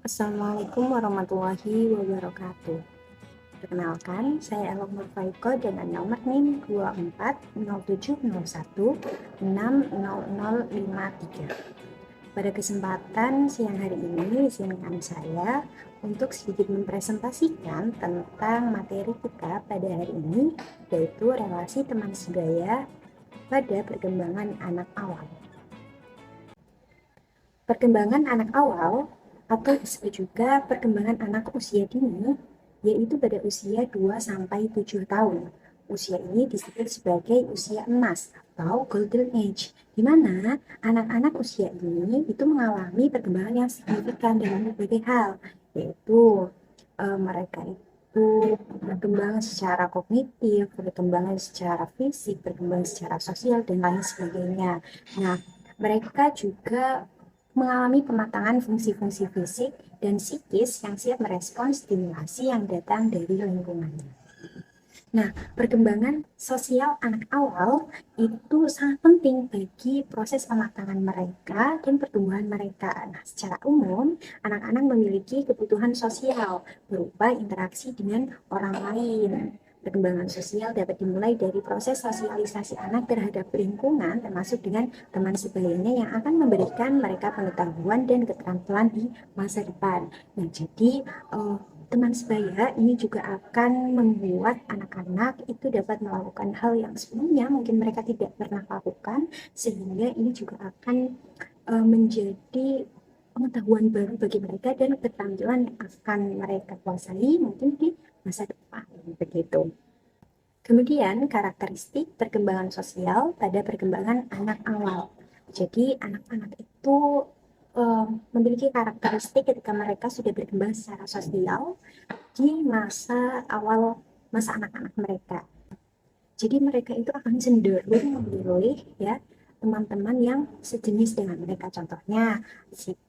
Assalamualaikum warahmatullahi wabarakatuh. Perkenalkan, saya Elok Nurfaiko dengan nomor NIM 240701600053. Pada kesempatan siang hari ini, izinkan saya untuk sedikit mempresentasikan tentang materi kita pada hari ini, yaitu relasi teman sebaya pada perkembangan anak awal. Perkembangan anak awal atau disebut juga perkembangan anak usia dini, yaitu pada usia 2-7 tahun. Usia ini disebut sebagai usia emas atau golden age, di mana anak-anak usia ini itu mengalami perkembangan yang signifikan dalam berbagai hal, yaitu mereka itu berkembang secara kognitif, berkembang secara fisik, berkembang secara sosial, dan lain sebagainya. Nah, mereka juga mengalami pematangan fungsi-fungsi fisik dan psikis yang siap merespons stimulasi yang datang dari lingkungannya. Nah, perkembangan sosial anak awal itu sangat penting bagi proses pematangan mereka dan pertumbuhan mereka. Nah, secara umum, anak-anak memiliki kebutuhan sosial berupa interaksi dengan orang lain. Perkembangan sosial dapat dimulai dari proses sosialisasi anak terhadap lingkungan, termasuk dengan teman sebayanya yang akan memberikan mereka pengetahuan dan keterampilan di masa depan. Nah, jadi teman sebaya ini juga akan membuat anak-anak itu dapat melakukan hal yang sebelumnya mungkin mereka tidak pernah lakukan, sehingga ini juga akan menjadi pengetahuan baru bagi mereka dan keterampilan yang akan mereka kuasai mungkin di masa depan, begitu. Kemudian karakteristik perkembangan sosial pada perkembangan anak awal. Jadi anak-anak itu memiliki karakteristik ketika mereka sudah berkembang secara sosial di masa awal masa anak-anak mereka. Jadi mereka itu akan cenderung memilih ya teman-teman yang sejenis dengan mereka. Contohnya si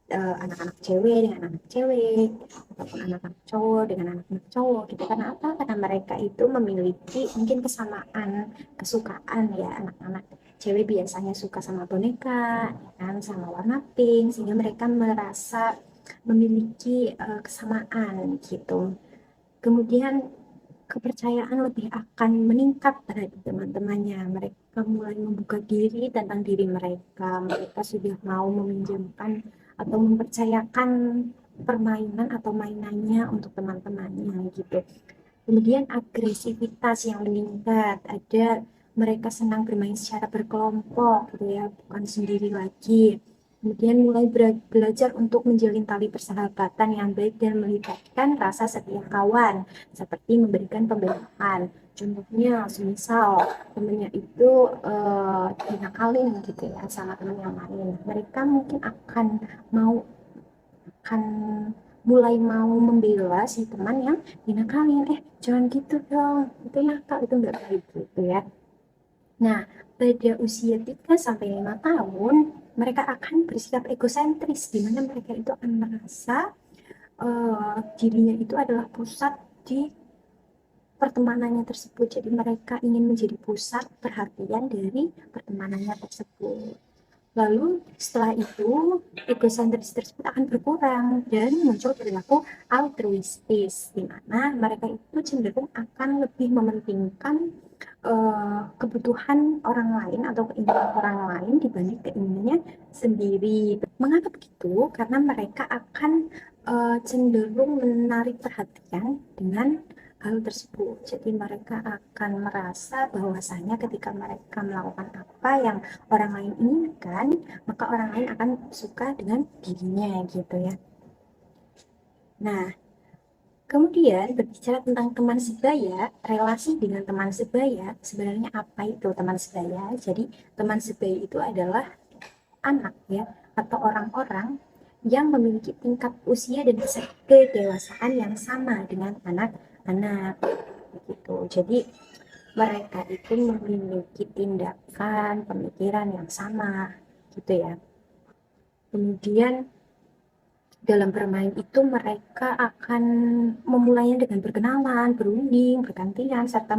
anak-anak cewek dengan anak cewek, ataupun anak-anak cowok dengan anak-anak cowok gitu. Karena apa? Karena mereka itu memiliki mungkin kesamaan kesukaan ya. Anak-anak cewek biasanya suka sama boneka, ya kan, sama warna pink, sehingga mereka merasa memiliki kesamaan gitu. Kemudian kepercayaan lebih akan meningkat terhadap teman-temannya. Mereka mulai membuka diri tentang diri mereka. Mereka sudah mau meminjamkan atau mempercayakan permainan atau mainannya untuk teman-temannya gitu. Kemudian agresivitas yang meningkat, ada mereka senang bermain secara berkelompok gitu ya, bukan sendiri lagi. Kemudian mulai belajar untuk menjalin tali persahabatan yang baik dan melibatkan rasa setia kawan, seperti memberikan pembelaan. Contohnya, semisal temennya itu dinakalin gitu ya sama teman yang lain, mereka mungkin akan mulai mau membela si teman yang dinakalin. Jangan gitu dong, itu nakal, itu nggak baik gitu ya. Nah, pada usia 3-5 tahun mereka akan bersikap egosentris, di mana mereka itu akan merasa dirinya itu adalah pusat di pertemanannya tersebut. Jadi mereka ingin menjadi pusat perhatian dari pertemanannya tersebut. Lalu setelah itu egosentris tersebut akan berkurang dan muncul perilaku altruistis, di mana mereka itu cenderung akan lebih mementingkan kebutuhan orang lain atau keinginan orang lain dibanding keinginannya sendiri. Mengapa begitu? Karena mereka akan cenderung menarik perhatian dengan hal tersebut. Jadi mereka akan merasa bahwasanya ketika mereka melakukan apa yang orang lain inginkan, maka orang lain akan suka dengan dirinya gitu ya. Nah, kemudian berbicara tentang teman sebaya, relasi dengan teman sebaya, sebenarnya apa itu teman sebaya? Jadi teman sebaya itu adalah anak ya, atau orang-orang yang memiliki tingkat usia dan kedewasaan yang sama dengan anak-anak gitu. Jadi mereka itu memiliki tindakan, pemikiran yang sama gitu ya. Kemudian dalam bermain itu mereka akan memulainya dengan berkenalan, berunding, bergantian, serta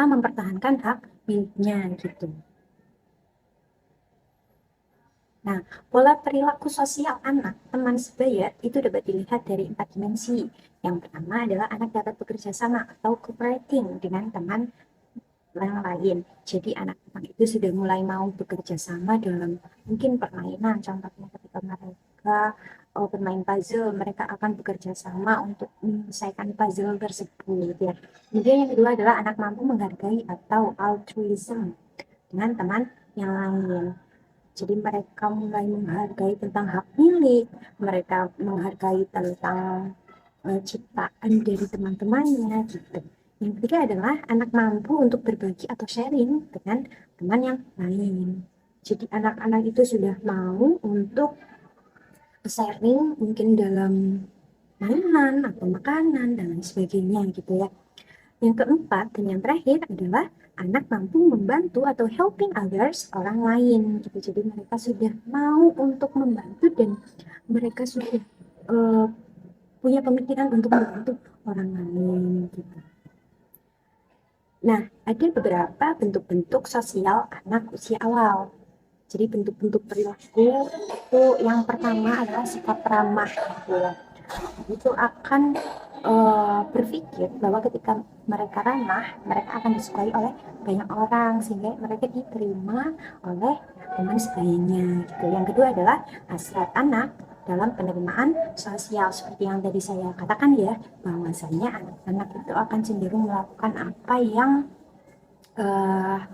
mempertahankan hak miliknya gitu. Nah, pola perilaku sosial anak teman sebaya itu dapat dilihat dari 4 dimensi. Yang pertama adalah anak dapat bekerja sama atau cooperating dengan teman yang lain. Jadi anak-anak itu sudah mulai mau bekerja sama dalam mungkin permainan. Contohnya ketika mereka bermain puzzle, mereka akan bekerja sama untuk menyelesaikan puzzle tersebut. Ya. Kemudian yang kedua adalah anak mampu menghargai atau altruism dengan teman yang lain. Jadi mereka mulai menghargai tentang hak milik, mereka menghargai tentang ciptaan dari teman-temannya gitu. Yang ketiga adalah anak mampu untuk berbagi atau sharing dengan teman yang lain. Jadi anak-anak itu sudah mau untuk sharing mungkin dalam mainan atau makanan dan lain sebagainya gitu ya. Yang keempat dan yang terakhir adalah anak mampu membantu atau helping others, orang lain gitu. Jadi mereka sudah mau untuk membantu dan mereka sudah uh, punya pemikiran untuk membantu orang lain gitu. Nah, ada beberapa bentuk-bentuk sosial anak usia awal. Jadi bentuk-bentuk perilaku itu yang pertama adalah sikap ramah gitu ya. Itu akan berpikir bahwa ketika mereka ramah, mereka akan disukai oleh banyak orang sehingga mereka diterima oleh teman sebayanya gitu. Yang kedua adalah hasrat anak dalam penerimaan sosial seperti yang tadi saya katakan ya, bahwasanya anak-anak itu akan cenderung melakukan apa yang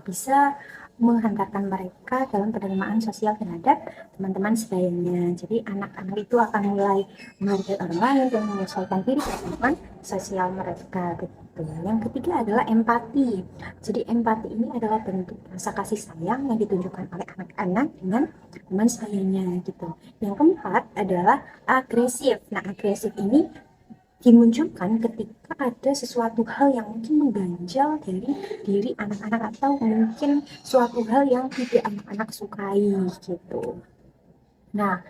bisa menghantarkan mereka dalam penerimaan sosial terhadap teman-teman sebayanya. Jadi anak-anak itu akan mulai menghargai orang lain dan menyesuaikan diri dengan lingkungan sosial mereka gitu. Yang ketiga adalah empati. Jadi empati ini adalah bentuk rasa kasih sayang yang ditunjukkan oleh anak-anak dengan teman sebayanya gitu. Yang keempat adalah agresif. Nah, agresif ini dimunculkan ketika ada sesuatu hal yang mungkin mengganjal dari diri anak-anak atau mungkin suatu hal yang tidak anak-anak sukai gitu. Nah,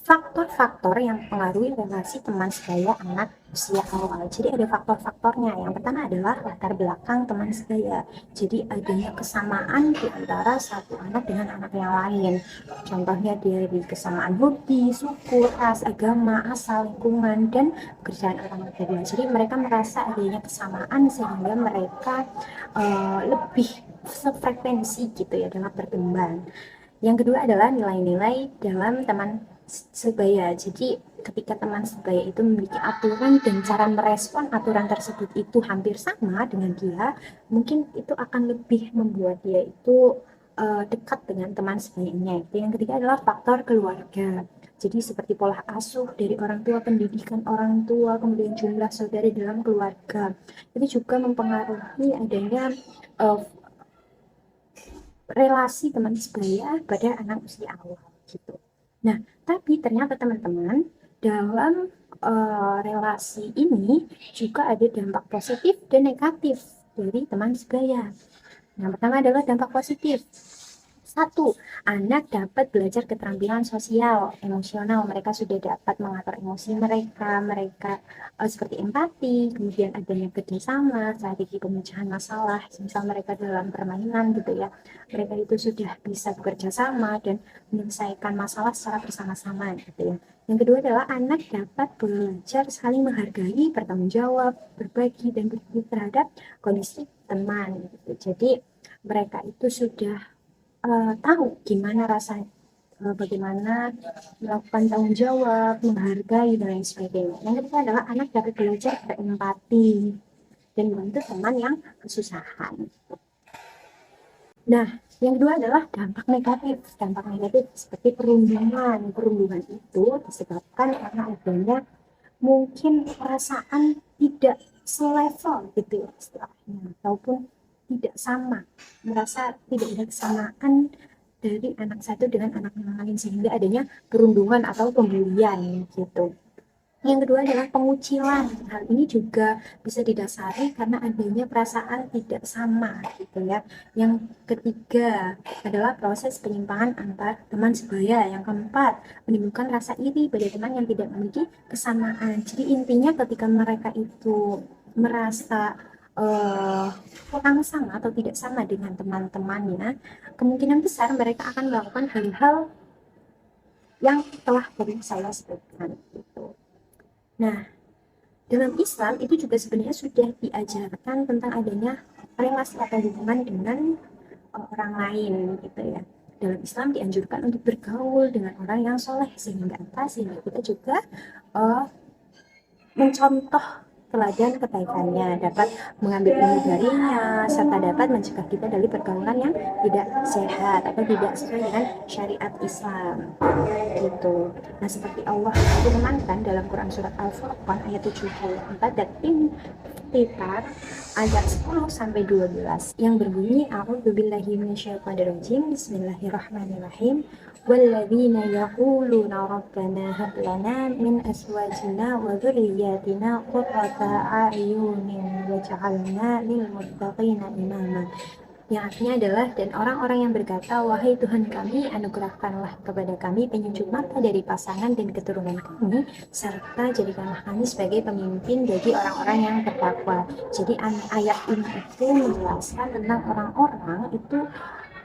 faktor-faktor yang mempengaruhi relasi teman sebaya anak usia awal. Jadi ada faktor-faktornya. Yang pertama adalah latar belakang teman sebaya. Jadi adanya kesamaan di antara satu anak dengan anak yang lain. Contohnya dari kesamaan hobi, suku, ras, agama, asal, lingkungan, dan pekerjaan orang tua. Jadi mereka merasa adanya kesamaan sehingga mereka lebih sefrekuensi gitu ya dalam berkembang. Yang kedua adalah nilai-nilai dalam teman sebaya. Jadi ketika teman sebaya itu memiliki aturan dan cara merespon aturan tersebut itu hampir sama dengan dia, mungkin itu akan lebih membuat dia itu dekat dengan teman sebayanya. Yang ketiga adalah faktor keluarga. Jadi seperti pola asuh dari orang tua, pendidikan orang tua, kemudian jumlah saudara dalam keluarga. Itu juga mempengaruhi adanya uh, relasi teman sebaya pada anak usia awal gitu. Nah, tapi ternyata teman-teman dalam relasi ini juga ada dampak positif dan negatif dari teman sebaya. Yang pertama adalah dampak positif. Satu, anak dapat belajar keterampilan sosial, emosional. Mereka sudah dapat mengatur emosi mereka, seperti empati, kemudian adanya kerjasama, strategi pemecahan masalah, misal mereka dalam permainan gitu ya. Mereka itu sudah bisa bekerja sama dan menyelesaikan masalah secara bersama-sama gitu ya. Yang kedua adalah anak dapat belajar saling menghargai, bertanggung jawab, berbagi, dan berpikir terhadap kondisi teman. Gitu. Jadi mereka itu sudah tahu gimana rasanya, bagaimana melakukan tanggung jawab, menghargai dan lain sebagainya. Yang ketiga adalah anak dapat belajar berempati dan membantu teman yang kesusahan. Nah, yang kedua adalah dampak negatif. Dampak negatif seperti perundungan. Perundungan itu disebabkan karena adanya mungkin perasaan tidak selevel gitu ya istilahnya, ataupun tidak sama, merasa tidak ada kesamaan dari anak satu dengan anak yang lain sehingga adanya perundungan atau pembulian gitu. Yang kedua adalah pengucilan. Hal ini juga bisa didasari karena adanya perasaan tidak sama gitu ya. Yang ketiga adalah proses penyimpangan antar teman sebaya. Yang keempat, menimbulkan rasa iri pada teman yang tidak memiliki kesamaan. Jadi intinya ketika mereka itu merasa kurang sama atau tidak sama dengan teman-temannya, kemungkinan besar mereka akan melakukan hal-hal yang telah tadi saya sebutkan gitu. Nah, dalam Islam itu juga sebenarnya sudah diajarkan tentang adanya relasi atau hubungan dengan orang lain gitu ya. Dalam Islam dianjurkan untuk bergaul dengan orang yang soleh sehingga apa? Sehingga kita juga uh, mencontoh teladan kebaikannya, dapat mengambil ilmu darinya, serta dapat mencegah kita dari pergaulan yang tidak sehat atau tidak sesuai dengan syariat Islam gitu. Nah, seperti Allah firmankan dalam Quran surat Al-Furqan ayat 74 dan Infitar ayat 10 sampai 12 yang berbunyi A'udzubillahi minasyaitonirrajim Bismillahirrahmanirrahim walladzina yaquluna rabbana hab lana min azwajina wa dzurriyyatina qurrata a'yunin waj'alna lil muttaqina imama, yang artinya adalah dan orang-orang yang berkata wahai Tuhan kami anugerahkanlah kepada kami penyucuk mata dari pasangan dan keturunan kami serta jadikanlah kami sebagai pemimpin bagi orang-orang yang bertakwa. Jadi ayat ini itu menjelaskan tentang orang-orang itu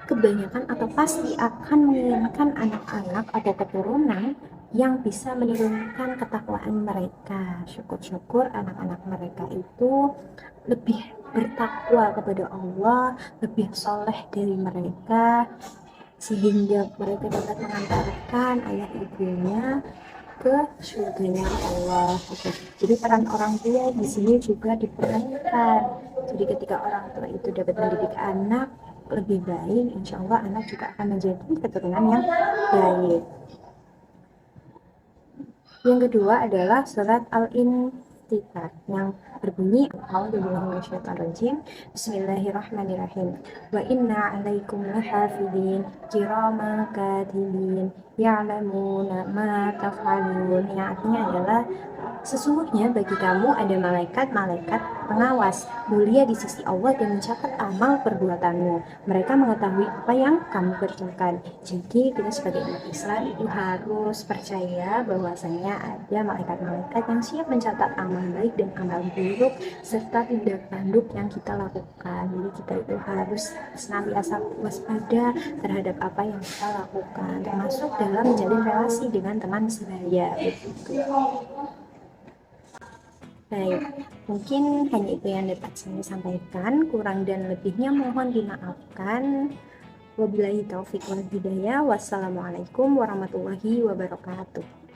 kebanyakan atau pasti akan menginginkan anak-anak atau keturunan yang bisa menurunkan ketakwaan mereka. Syukur-syukur anak-anak mereka itu lebih bertakwa kepada Allah, lebih soleh dari mereka, sehingga mereka dapat mengantarkan ayah ibunya ke surganya Allah. Jadi peran orang tua di sini juga diperankan. Jadi ketika orang tua itu dapat mendidik anak lebih baik, insya Allah anak juga akan menjadi keturunan yang baik. Yang kedua adalah surat Al-Infitar yang berbunyi A'udzubillahi Bismillahirrahmanirrahim. Wa inna 'alaikum lahafidin kiraman katibin ya'lamuna ma taf'alun, yang artinya adalah sesungguhnya bagi kamu ada malaikat-malaikat pengawas mulia di sisi Allah dan mencatat amal perbuatanmu. Mereka mengetahui apa yang kamu kerjakan. Jadi kita sebagai umat Islam itu harus percaya bahwasanya ada malaikat-malaikat yang siap mencatat amal baik dan amal buruk serta tindak tanduk yang kita lakukan. Jadi kita itu harus senantiasa waspada terhadap apa yang kita lakukan, termasuk dalam menjalin relasi dengan teman sebaya begitu. Baik, mungkin hanya itu yang dapat saya sampaikan. Kurang dan lebihnya mohon dimaafkan. Wabillahi taufiq wal hidayah. Wassalamualaikum warahmatullahi wabarakatuh.